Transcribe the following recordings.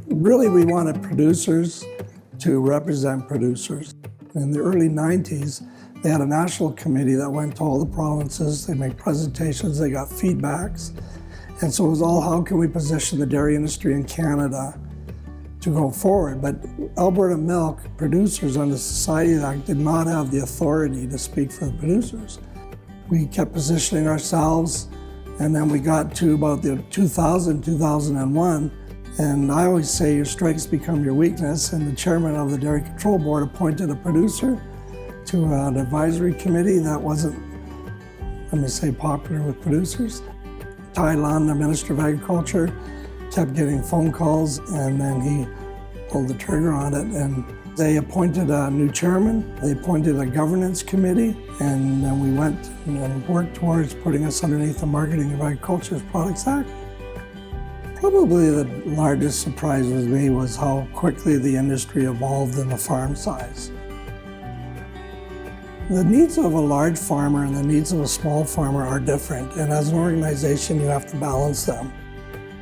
Really, we wanted producers to represent producers. In the early 90s, they had a national committee that went to all the provinces. They made presentations, they got feedbacks. And so it was all, how can we position the dairy industry in Canada to go forward? But Alberta Milk producers under the Society Act did not have the authority to speak for the producers. We kept positioning ourselves, and then we got to about the 2001, and I always say your strengths become your weakness, and the chairman of the Dairy Control Board appointed a producer to an advisory committee that wasn't, let me say, popular with producers. Tai Lan, the Minister of Agriculture, kept getting phone calls, and then he pulled the trigger on it, and they appointed a new chairman. They appointed a governance committee, and then we went and worked towards putting us underneath the Marketing of Agriculture's Products Act. Probably the largest surprise with me was how quickly the industry evolved in the farm size. The needs of a large farmer and the needs of a small farmer are different, and as an organization, you have to balance them.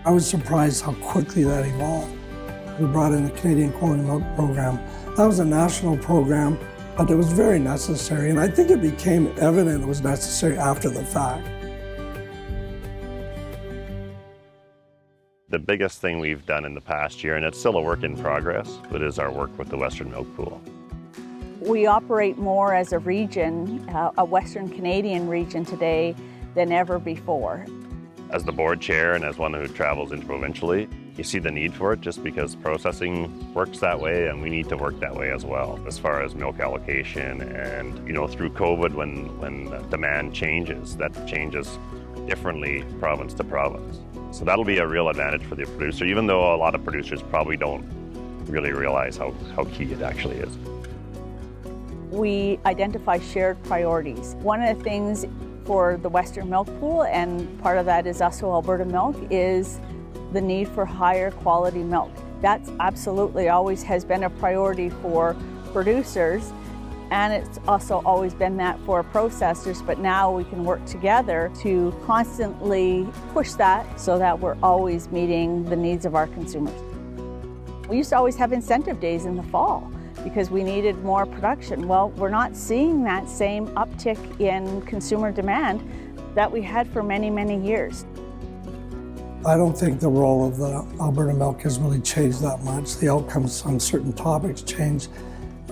I was surprised how quickly that evolved. We brought in the Canadian Quality Milk Program. That was a national program, but it was very necessary, and I think it became evident it was necessary after the fact. The biggest thing we've done in the past year, and it's still a work in progress, but is our work with the Western Milk Pool. We operate more as a region, a Western Canadian region today than ever before. As the board chair and as one who travels interprovincially, you see the need for it just because processing works that way, and we need to work that way as well as far as milk allocation. And through COVID, when demand changes, that changes differently province to province. So that'll be a real advantage for the producer, even though a lot of producers probably don't really realize how key it actually is. We identify shared priorities. One of the things for the Western Milk Pool, and part of that is also Alberta Milk, is the need for higher quality milk. That's absolutely always has been a priority for producers, and it's also always been that for processors, but now we can work together to constantly push that so that we're always meeting the needs of our consumers. We used to always have incentive days in the fall because we needed more production. Well, we're not seeing that same uptick in consumer demand that we had for many, many years. I don't think the role of the Alberta Milk has really changed that much. The outcomes on certain topics change.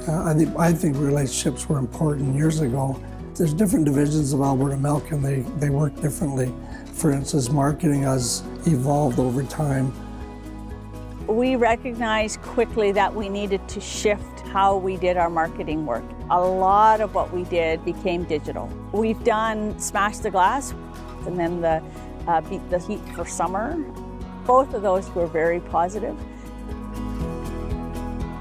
I think relationships were important years ago. There's different divisions of Alberta Milk, and they work differently. For instance, marketing has evolved over time. We recognized quickly that we needed to shift how we did our marketing work. A lot of what we did became digital. We've done Smash the Glass and then the Beat the Heat for summer. Both of those were very positive.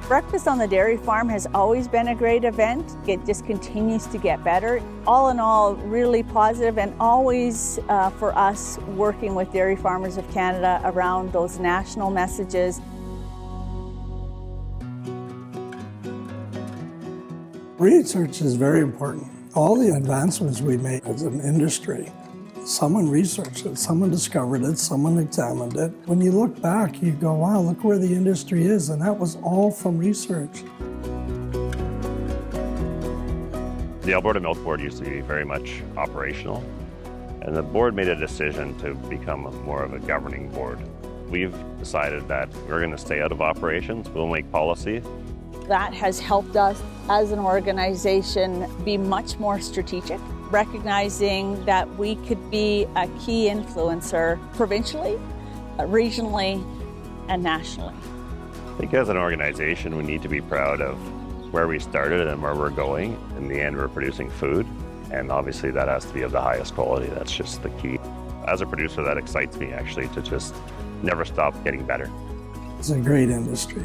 Breakfast on the Dairy Farm has always been a great event. It just continues to get better. All in all, really positive, and always for us working with Dairy Farmers of Canada around those national messages. Research is very important. All the advancements we make as an industry, someone researched it, someone discovered it, someone examined it. When you look back, you go, wow, look where the industry is, and that was all from research. The Alberta Milk Board used to be very much operational, and the board made a decision to become more of a governing board. We've decided that we're going to stay out of operations, we'll make policy. That has helped us as an organization be much more strategic, recognizing that we could be a key influencer provincially, regionally, and nationally. I think as an organization, we need to be proud of where we started and where we're going. In the end, we're producing food, and obviously that has to be of the highest quality. That's just the key. As a producer, that excites me actually, to just never stop getting better. It's a great industry.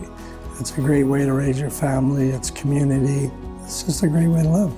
It's a great way to raise your family. It's community. It's just a great way to live.